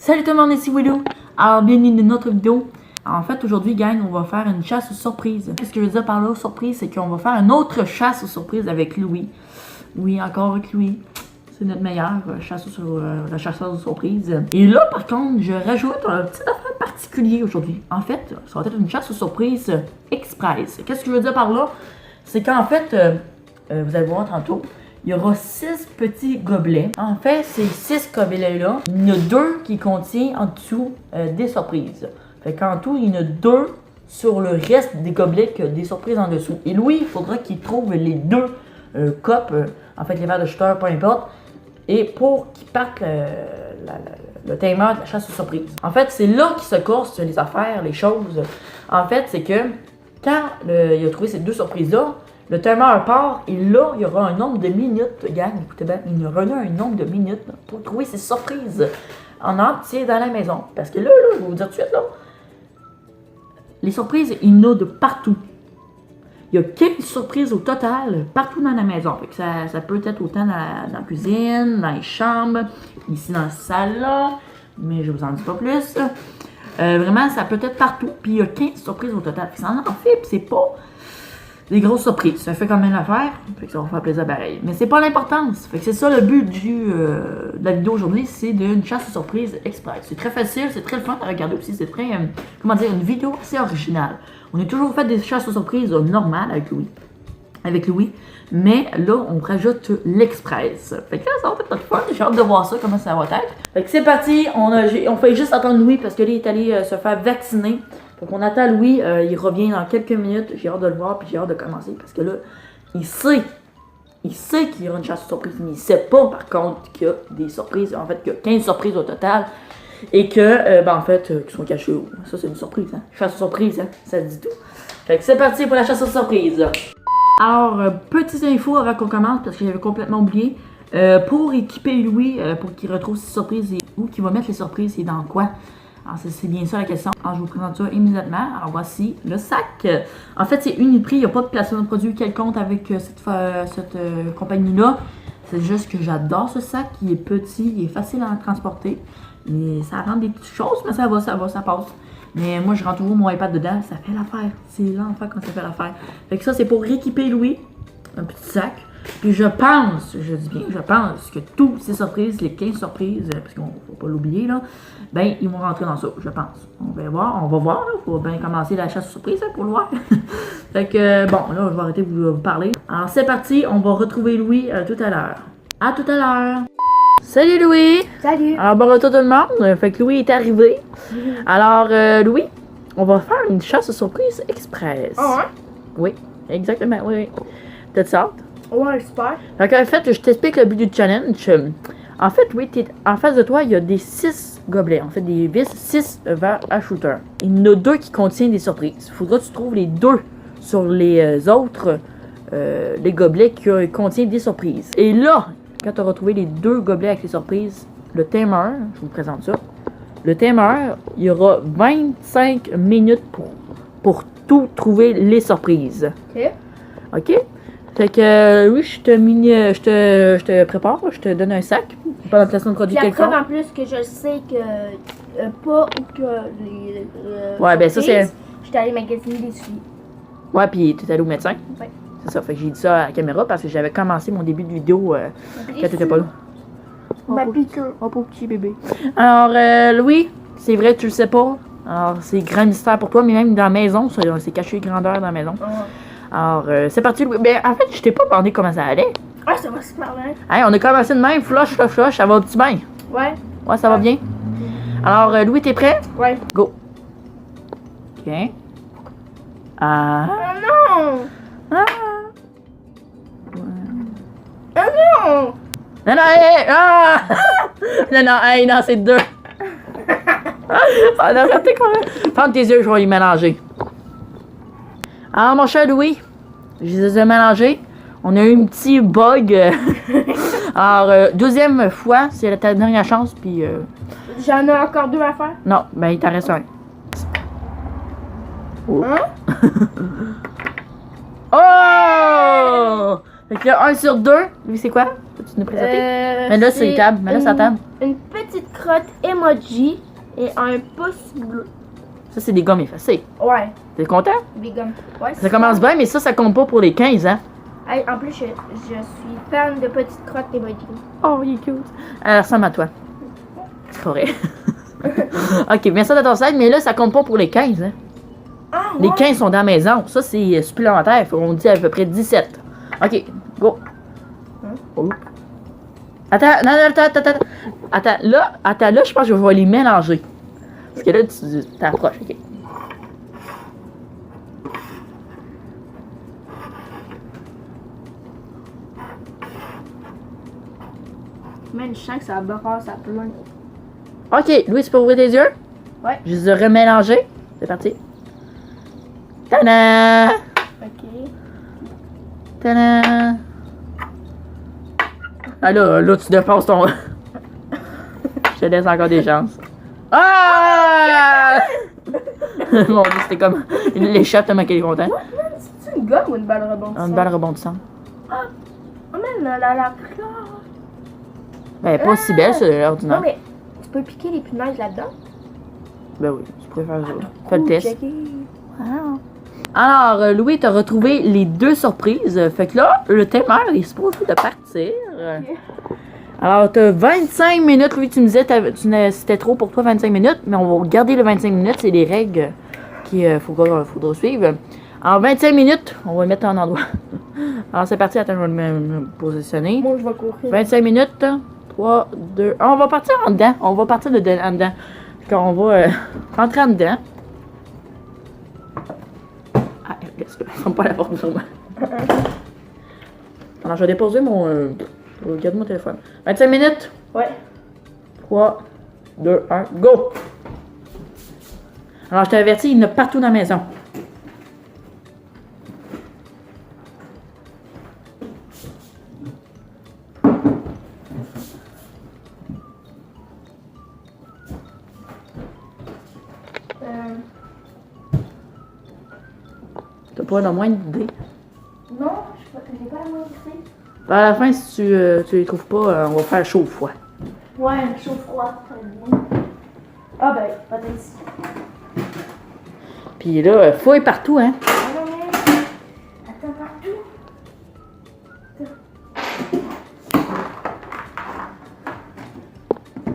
Salut tout le monde, ici Willou. Alors, bienvenue dans notre vidéo. En fait, aujourd'hui, gang, on va faire une chasse aux surprises. Qu'est-ce que je veux dire par là, surprise? C'est qu'on va faire une autre chasse aux surprises avec Louis. Oui, encore avec Louis. C'est notre meilleur la chasse aux surprises. Et là, par contre, je rajoute un petit affaire particulier aujourd'hui. En fait, ça va être une chasse aux surprises express. Qu'est-ce que je veux dire par là? C'est qu'en fait, vous allez voir tantôt, il y aura 6 petits gobelets. En fait, ces 6 gobelets-là, il y en a 2 qui contiennent en dessous des surprises. Fait qu'en tout, il y en a 2 sur le reste des gobelets qui ont des surprises en dessous. Et Louis, il faudra qu'il trouve les 2 copes, en fait les verres de shooter, peu importe, et pour qu'il parte le timer de la chasse aux surprises. En fait, c'est là qu'il se corse les affaires, les choses. En fait, c'est que quand il a trouvé ces 2 surprises-là, le timer part et là, il y aura un nombre de minutes, gang, écoutez bien, il y aura un nombre de minutes pour trouver ces surprises en entier dans la maison. Parce que là, je vais vous dire tout de suite, là, les surprises, il y en a de partout. Il y a 15 surprises au total, partout dans la maison. Fait que ça peut être autant dans la cuisine, dans les chambres, ici dans le salon, mais je vous en dis pas plus. Vraiment, ça peut être partout. Puis il y a 15 surprises au total. Ça en fait, puis c'est pas des grosses surprises. Ça fait quand même l'affaire. Fait que ça va faire plaisir pareil. Mais c'est pas l'importance. Fait que c'est ça le but de la vidéo aujourd'hui, c'est d'une chasse aux surprises express. C'est très facile, c'est très le fun à regarder aussi. C'est très, comment dire, une vidéo assez originale. On a toujours fait des chasses aux surprises normales avec Louis. Mais là, on rajoute l'express. Fait que là, ça va être le fun. J'ai hâte de voir ça, comment ça va être. Fait que c'est parti. On fait juste attendre Louis parce que là, il est allé se faire vacciner. Fait qu'on attend Louis, il revient dans quelques minutes, j'ai hâte de le voir, puis j'ai hâte de commencer, parce que là, il sait qu'il y aura une chasse aux surprises, mais il sait pas, par contre, qu'il y a des surprises, en fait, qu'il y a 15 surprises au total, et que, en fait, qu'ils sont cachés où? Ça, c'est une surprise, hein? Chasse aux surprises, hein? Ça dit tout. Fait que c'est parti pour la chasse aux surprises. Alors, petite info avant qu'on commence, parce que j'avais complètement oublié, pour équiper Louis, pour qu'il retrouve ses surprises, et où qu'il va mettre les surprises, et dans quoi? Alors, c'est bien ça la question. Alors, je vous présente ça immédiatement. Alors, voici le sac. En fait, c'est Uniprix. Il n'y a pas de placement de produit quelconque avec cette compagnie-là. C'est juste que j'adore ce sac. Il est petit, il est facile à transporter. Et ça rend des petites choses, mais ça passe. Mais moi, je rentre toujours mon iPad dedans. Ça fait l'affaire. C'est l'enfer quand ça fait l'affaire. Fait que ça, c'est pour rééquiper Louis. Un petit sac. Puis je pense que toutes ces surprises, les 15 surprises, parce qu'on ne faut pas l'oublier, là, ben, ils vont rentrer dans ça, je pense. On va voir, il faut bien commencer la chasse aux surprises pour le voir. Fait que, bon, là, je vais arrêter de vous parler. Alors, c'est parti, on va retrouver Louis tout à l'heure. À tout à l'heure! Salut Louis! Salut! Alors, bon retour tout le monde. Fait que Louis est arrivé. Alors, Louis, on va faire une chasse aux surprises express. Ah ouais? Oui, exactement, oui. T'as-tu hâte? Ouais, super. Donc, en fait, je t'explique le but du challenge. En fait, oui, en face de toi, il y a des 6 gobelets. En fait, des vis, 6 verres à shooter. Il y en a 2 qui contiennent des surprises. Il faudra que tu trouves les 2 sur les autres, les gobelets qui contiennent des surprises. Et là, quand tu auras trouvé les 2 gobelets avec les surprises, le timer, je vous présente ça. Le timer, il y aura 25 minutes pour tout trouver les surprises. Ok. OK? Fait que, oui, je te prépare, je te donne un sac pendant le placement de produit Puis la quelconque. preuve en plus que je sais que pas ou que les Ouais, ben ça, c'est. j'étais allée magasiner des souliers. Ouais, puis t'es allé au médecin? Ouais. C'est ça, fait que j'ai dit ça à la caméra parce que j'avais commencé mon début de vidéo quand t'étais pas là. Ma piqûre. Oh, pauvre petit bébé. Alors, Louis, c'est vrai, tu le sais pas. Alors, c'est grand mystère pour toi, mais même dans la maison, c'est caché grandeur dans la maison. Alors, c'est parti. Ben, en fait, je t'ai pas demandé comment ça allait. Ouais, ça va super bien. Hey, on a commencé de même, flush, ça va au petit bain. Ouais. Ouais, ça va bien. Alors, Louis, t'es prêt? Ouais. Go. OK. Ah. Oh non! Ah. Oh non! Non, non, hey, ah! Non, hey, non, c'est 2. Ah, non, arrêtez quoi. Ferme tes yeux, je vais les mélanger. Alors, mon cher Louis, je les ai mélangés. On a eu un petit bug. Alors, deuxième fois, c'est ta dernière chance, puis... J'en ai encore 2 à faire. Non, ben, il t'en reste un. Oh! Hein? Oh! Fait que là, 1 sur 2, lui, c'est quoi? Peux-tu nous présenter? Mais là, sur les tables. Mais là, sur la table. Une petite crotte emoji et un pouce bleu. Ça, c'est des gommes effacées. Ouais, T'es content? des gommes. Ouais, Ça commence bien, mais ça compte pas pour les 15, hein? Hey, en plus, je suis fan de petites crottes emoji. Oh, il est cute. Elle ressemble à toi. C'est pas vrai. Ok, mets ça dans ton sac, mais là, ça compte pas pour les 15, hein? Ah, Les ouais. 15 sont dans la maison. Ça, c'est supplémentaire. On dit à peu près 17. Ok, go. Oh. Attends, non, attends. Attends, là, je pense que je vais les mélanger. Parce que là, tu t'approches, ok. Man, je sens que ça brasse à plein. Ok, Louis, tu peux ouvrir tes yeux? Ouais. Je les ai remélangés. C'est parti. Tada! Ok. Tada! Ah là, tu dépasses ton... Je te laisse encore des chances. Ah! Mon Dieu, c'était comme l'échappe tellement qu'elle est contente. C'est une gomme ou une balle rebondissante? Une balle rebondissante. Oh, man, la claire. Ben, elle est pas si belle, c'est Non, ordinaire. mais tu peux piquer les punaises là-dedans? Ben oui, tu pourrais faire ça. Fais le test. Checker. Wow. Alors, Louis, t'as retrouvé les deux surprises. Fait que là, le timer est supposé de partir. Alors, t'as 25 minutes. Louis, tu me disais que c'était trop pour toi, 25 minutes. Mais on va garder le 25 minutes. C'est les règles qu'il faudra suivre. En 25 minutes, on va le mettre en endroit. Alors, c'est parti. Attends, je vais me positionner. Moi, je vais courir. 25 minutes. 3, 2, 1. On va partir en dedans. On va partir de en dedans. Quand on va rentrer en dedans. Ah, laisse-le. Ferme pas la porte sur moi. Alors, je vais déposer mon... je vais garder mon téléphone. 25 minutes. Ouais. 3, 2, 1, go! Alors, je t'ai averti, il y en a partout dans la maison. T'as pas la moindre idée? Non, j'ai pas la moindre idée. À la fin, si tu les trouves pas, on va faire chaud ou froid. Ouais, un chaud froid, très bien. Ah ben, peut-être ici. Puis là, fouille partout, hein? Ah non, mais... Attends, partout.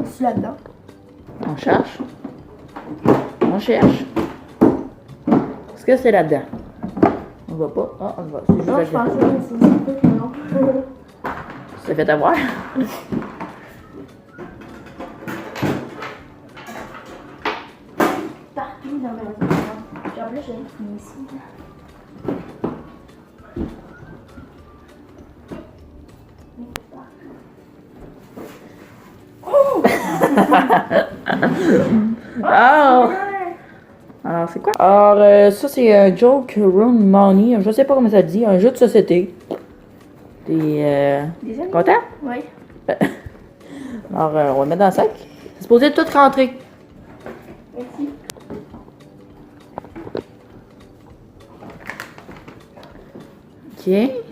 C'est là-dedans. On cherche. On cherche. Est-ce que c'est là-dedans? On va pas. Ah, on va. C'est juste Non, je là-dedans. pensais que c'est un peu que non. Tu t'es fait avoir? Partout dans ma maison. Genre là, j'ai fini ici. Ah! Alors, c'est quoi? Alors, ça, c'est un Joke Room Money. Je sais pas comment ça dit. Un jeu de société. T'es Des amis? content? Oui. Alors, on va le mettre dans le sac. C'est supposé tout rentrer. Merci. Ok.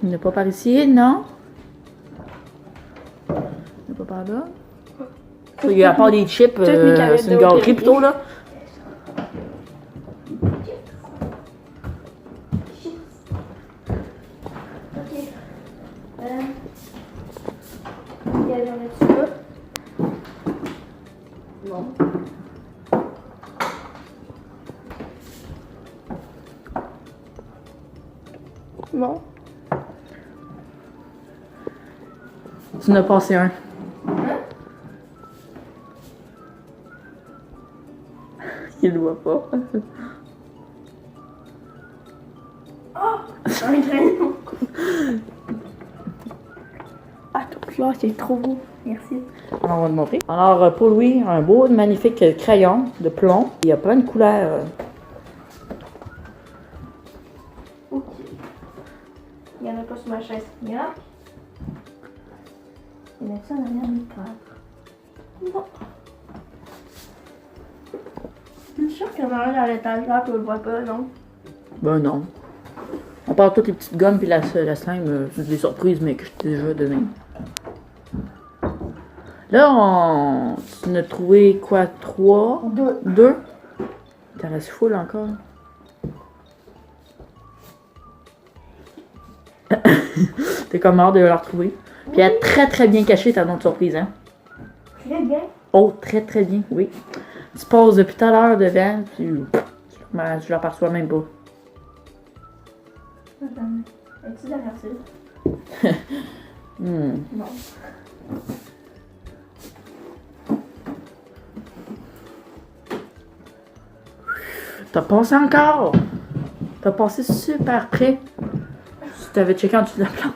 Il n'est pas par ici, non? Il n'est pas par là. Il y a à part des chips, Toutes mes canettes c'est une d'eau galerie Perrier. plutôt, là. Ok. Il y a j'en ai ça. Non. Non. Tu en as passé un. Il le voit pas. Un crayon. Ah, tout là, c'est trop beau. Merci. Alors, on va te montrer. Alors, pour lui, un beau, magnifique crayon de plomb. Il y a plein de couleurs. Ok. Il y en a pas sur ma chaise. Il y en a. Il y en a ça en arrière du cadre. Non. Je suis sûre qu'il y en a un dans l'étagère, tu le vois pas, non? Ben non. À part toutes les petites gommes puis la slime, c'est des surprises, mais que je t'ai déjà donné. Là, tu en as trouvé quoi? 3? 2. 2? T'en restes full encore. T'es comme hâte de la retrouver. Puis elle est très très bien cachée ta note surprise, hein? Très bien. Oh, très très bien, oui. Tu passes depuis tout à l'heure devant, puis tu l'aperçois même pas. Attends. Es-tu derrière ça? Hmm. Non. T'as passé encore! T'as passé super près. Si t'avais checké en dessous de la planche.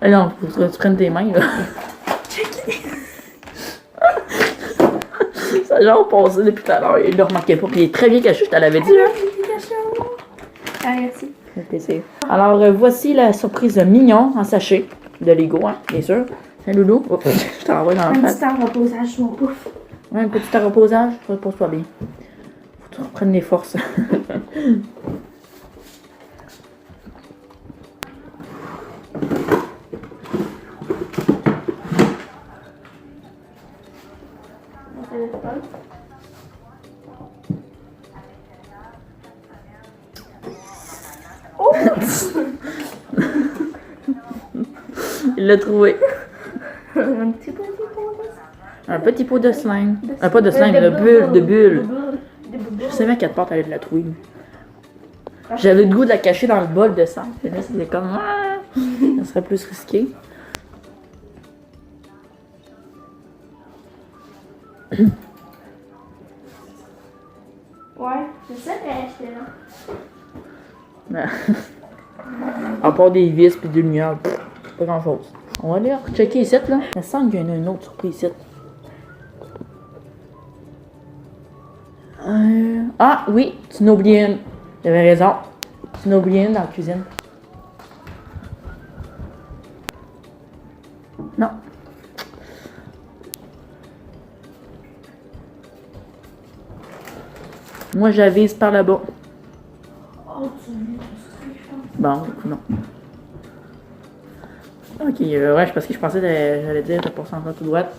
Ah non, faut que tu prennes tes mains, là. Ça a genre passé depuis tout à l'heure, il le remarquait pas, puis il est très bien caché, je te l'avais dit, là. Ah, merci. Ok, c'est- Alors, voici la surprise mignon en sachet de Lego, hein, bien sûr. Tiens, Loulou. Oups, je t'envoie dans Un la face. petit temps de reposage, mon pouf. Ouais, un petit reposage, repose-toi bien. Faut que tu reprennes les forces. Ça laisse pas. Oh! Il l'a trouvé. Un petit peu de Un petit pot de slime. Pas de slime, de bulle, de bulle. Je savais qu'à porte, elle allait la trouver. J'avais le goût de la cacher dans le bol de sang. Et là, c'était comme... Ah! Ça serait plus risqué. Ouais, c'est ça que j'ai acheté là. À part des vis et des lumières, pas grand chose. On va aller rechecker ici, là. Il me semble qu'il y en a une autre surprise ici. Ah oui, tu n'as oublié une. J'avais raison. Tu n'as oublié une dans la cuisine. Non. Moi, j'avise par là-bas. Oh, tu veux je pense. Bon, non. Ok, ouais, c'est parce que je pensais que j'allais dire de passer encore tout droite.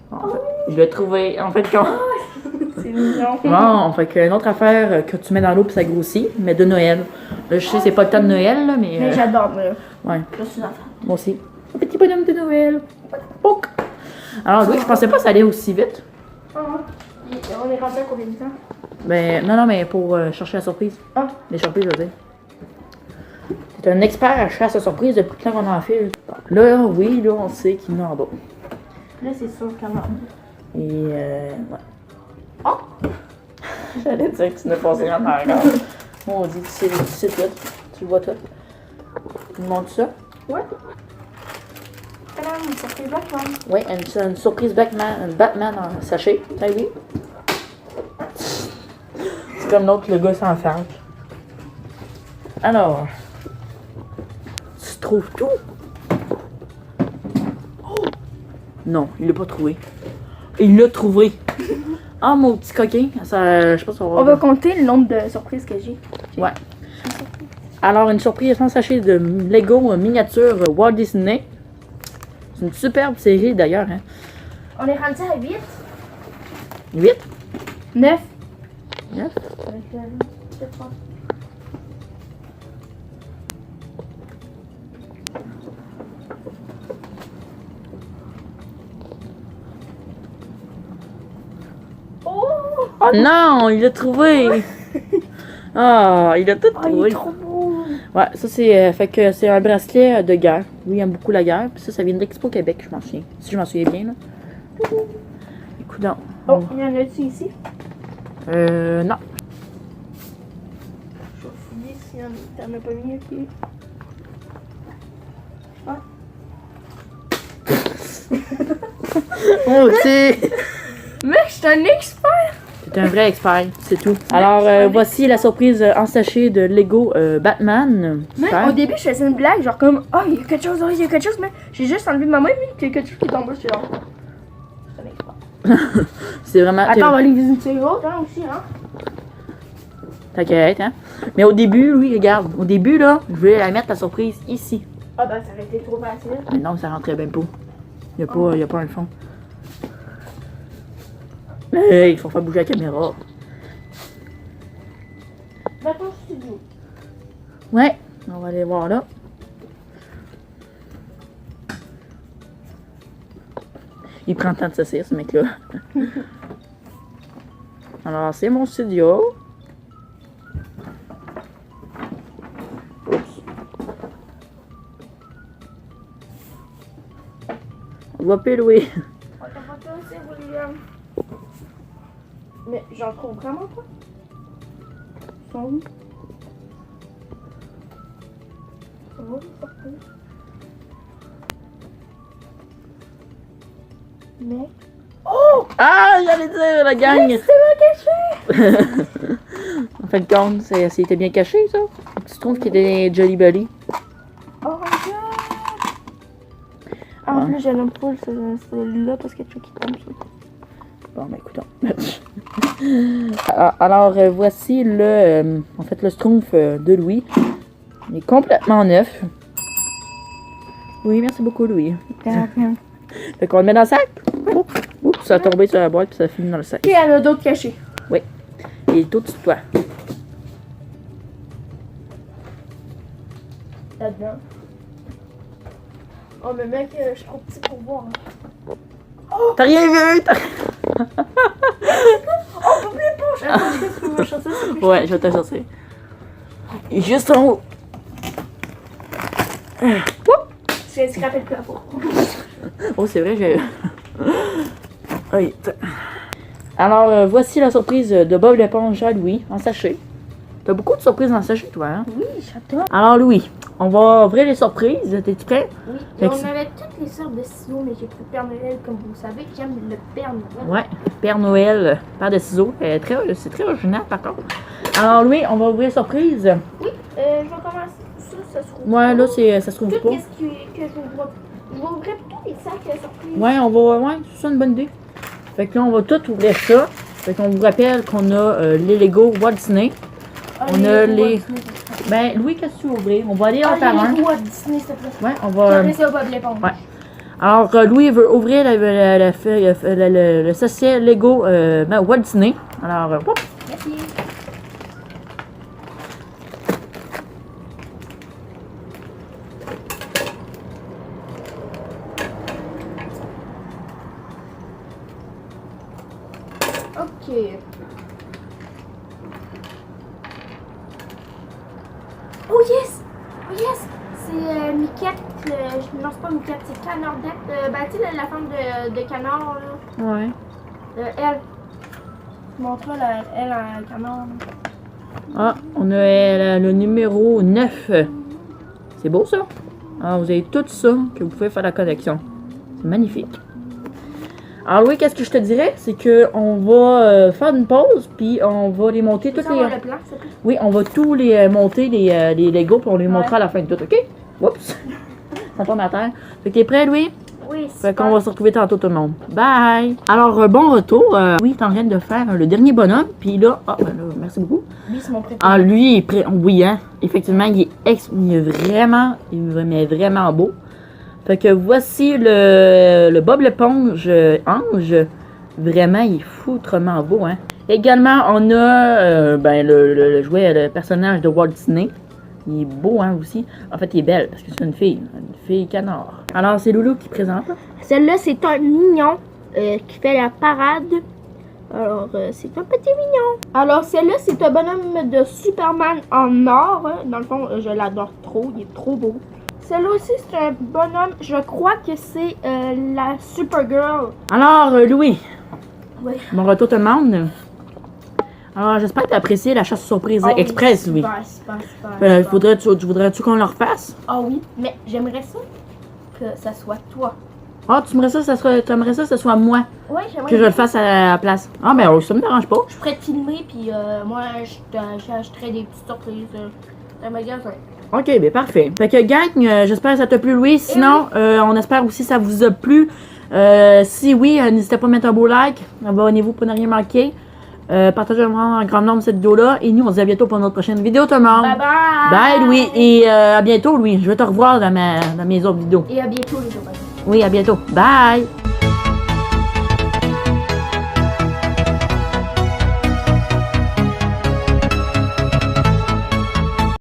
Bon, en fait, je l'ai trouvé. En fait, quand... C'est mignon. Bon, fait qu'une autre affaire que tu mets dans l'eau puis ça grossit, mais de Noël. Là, je sais, c'est pas le temps de Noël, là, mais. Mais j'adore, moi. Ouais, Je suis enfant. moi aussi. Un petit bonhomme de Noël. Pouc. Alors, oui, je pensais pas que ça allait aussi vite. On est rendu à combien de temps? Ben, non, mais pour chercher la surprise. Ah. Les surprises, je veux dire. C'est un expert à chasse à surprise depuis le temps qu'on en fait. Là, oui, là, on sait qu'il y en a en bas. Là, c'est sûr qu'elle va. Et, ouais. Oh! J'allais dire que tu n'as passé rien encore. On dit, tu sais tout. Tu le vois tout. Tu me montres ça? Ouais. Elle a une surprise Batman. Oui, une surprise Batman en sachet. Ah oui. C'est comme l'autre, le gars sans faire. Alors, tu trouves tout? Oh! Non, il l'a pas trouvé. Il l'a trouvé. Ah, mon petit coquin. Ça, je pense qu'on va... On va compter le nombre de surprises que j'ai. Ouais. Alors, une surprise sans sachet de Lego miniature Walt Disney. C'est une superbe série d'ailleurs. Hein. On est rendu à 8. 8? 9. 9? Avec le 3. Oh! Oh non, il l'a trouvé! Ah, il a tout Oh, il trouvé. est trop beau! Ouais, ça c'est fait que c'est un bracelet de guerre. Lui, il aime beaucoup la guerre. Puis ça vient de l'Expo Québec, je m'en souviens. Si je m'en souviens bien, là. Écoute donc. Oh, il y en a-tu ici? Non. Je vais fouiller s'il y en a. T'en as pas mis ici. Oh, ok! Mec, je suis un expert! C'est un vrai expert, c'est tout. Alors, voici la surprise en sachet de Lego Batman. Mec, Super. au début, je faisais une blague, genre comme, oh, il y a quelque chose, mais j'ai juste enlevé de ma main, puis qu'il y a quelque chose qui est tombé, je suis là. Je suis un expert. C'est vraiment... Attends, on va aller visiter l'autre, hein, aussi, hein. T'inquiète, hein. Mais au début, oui, regarde. Au début, là, je voulais la mettre, la surprise, ici. Ah, ben, ça aurait été trop facile. Mais non, ça rentrait bien pas. Il y a pas un fond. Hey, il faut faire bouger la caméra. Dans ton studio. Ouais, on va aller voir là. Il prend le temps de s'asseoir, ce mec-là. Alors, c'est mon studio. Oups. On va pélouer. On t'a pas fait aussi, William. Mais j'en trouve vraiment pas. Ils sont où? Ça va, les surprises? Mais... Oh! Ah, j'allais dire, la gang! C'est mal caché! En fin de compte, c'était bien caché, ça. Tu trouves qu'il était Jolly Belly? Oh my god! Ah, en plus, j'aime pas celui-là parce que tu veux qu'il tombe sur. Bon, ben écoutons. Alors, voici le, en fait, le Schtroumpf de Louis. Il est complètement neuf. Oui, merci beaucoup, Louis. Fait qu'on le met dans le sac. Oups, ça a tombé sur la boîte puis ça a fini dans le sac. Et elle a d'autres cachés. Oui. Il est tout de toi. Là-dedans. Oh, mais mec, je suis trop petit pour voir. Hein. Oh! T'as rien vu? Oh, oublie pas! Attends, est-ce que tu peux me chanter ça? Ouais, je vais te sortir. Il est juste en haut. J'ai scrapé le plafond. Oh, c'est vrai, j'ai... Oui. Alors, voici la surprise de Bob l'éponge à Louis, en sachet. T'as beaucoup de surprises en sachet, toi, hein? Oui, j'adore. Alors, Louis, on va ouvrir les surprises. T'es-tu prêt? Oui, Fait et que on avait toutes les sortes de ciseaux, mais j'ai pris Père Noël, comme vous le savez. J'aime le Père Noël. Ouais, Père Noël, paire de ciseaux. C'est très original, par contre. Alors, Louis, on va ouvrir les surprises. Oui, je vais commencer. Ça se trouve. Ouais, là, ça se trouve Tout pas. qu'est-ce que je vois. Je vais ouvrir tous les sacs surprises. Ouais, ouais, c'est ça une bonne idée. Fait que là, on va tout ouvrir ça. Fait qu'on vous rappelle qu'on a les Lego Walt Disney. Ah, On a les... Ben, Louis, qu'est-ce que tu veux ouvrir? On va aller en par un. Les Walt Disney, s'il te plaît. Ouais, on va... Après ça, Bob l'éponge. Ouais. Alors, Louis veut ouvrir le sachet Lego Walt Disney. Alors, hop. Merci. Ok. Oh yes! Oh yes! C'est Miquette. Non, c'est pas Miquette, c'est Canardette. Ben, tu sais, la femme de canard, là. Ouais. Elle. Je montre là, elle, un canard. Ah, on a le numéro 9. C'est beau, ça? Alors, vous avez tout ça que vous pouvez faire la connexion. C'est magnifique. Alors, Louis, qu'est-ce que je te dirais? C'est qu'on va faire une pause, puis on va les monter toutes les... Le plan, s'il te plaît. Oui, on va tous les monter, les Lego, puis on les montrera à la fin de tout, OK? Oups! Ça tombe à terre. Fait que t'es prêt, Louis? Oui, Fait qu'on va se retrouver tantôt, tout le monde. Bye! Alors, bon retour. Oui, t'es en train de faire le dernier bonhomme, puis là... Ah, ben là, merci beaucoup. Lui, c'est mon préféré. Ah, lui, il est prêt. Oui, hein? Effectivement, il est vraiment beau. Fait que voici le Bob l'éponge ange. Vraiment, il est foutrement beau, hein? Également, on a ben, le jouet, le personnage de Walt Disney. Il est beau, hein, aussi. En fait, il est belle, parce que c'est une fille canard. Alors, c'est Loulou qui présente. Celle-là, c'est un mignon qui fait la parade. Alors, c'est un petit mignon. Alors, celle-là, c'est un bonhomme de Superman en or. Hein. Dans le fond, je l'adore trop. Il est trop beau. Celle-là aussi, c'est un bonhomme. Je crois que c'est la Supergirl. Alors, Louis. Oui. Bon retour tout le monde. Alors, j'espère que tu as apprécié la chasse surprise Oh, express, Louis. Super. Voudrais-tu qu'on le refasse? Ah oui, mais j'aimerais ça que ça soit toi. Ah, tu aimerais ça que ce soit moi Oui, j'aimerais que je le fasse à la place. Ah, ben, ça me dérange pas. Je pourrais te filmer, puis moi, j'achèterais des petites surprises dans le magasin. Ok, ben parfait. Fait que gang, j'espère que ça t'a plu, Louis. Sinon, on espère aussi que ça vous a plu. Si oui, n'hésitez pas à mettre un beau like. Abonnez-vous pour ne rien manquer. Partagez un grand nombre de cette vidéo-là. Et nous, on se dit à bientôt pour notre prochaine vidéo, tout le monde. Bye bye! Bye, Louis. Et à bientôt, Louis. Je vais te revoir dans mes autres vidéos. Et à bientôt, les copains. Oui, à bientôt. Bye!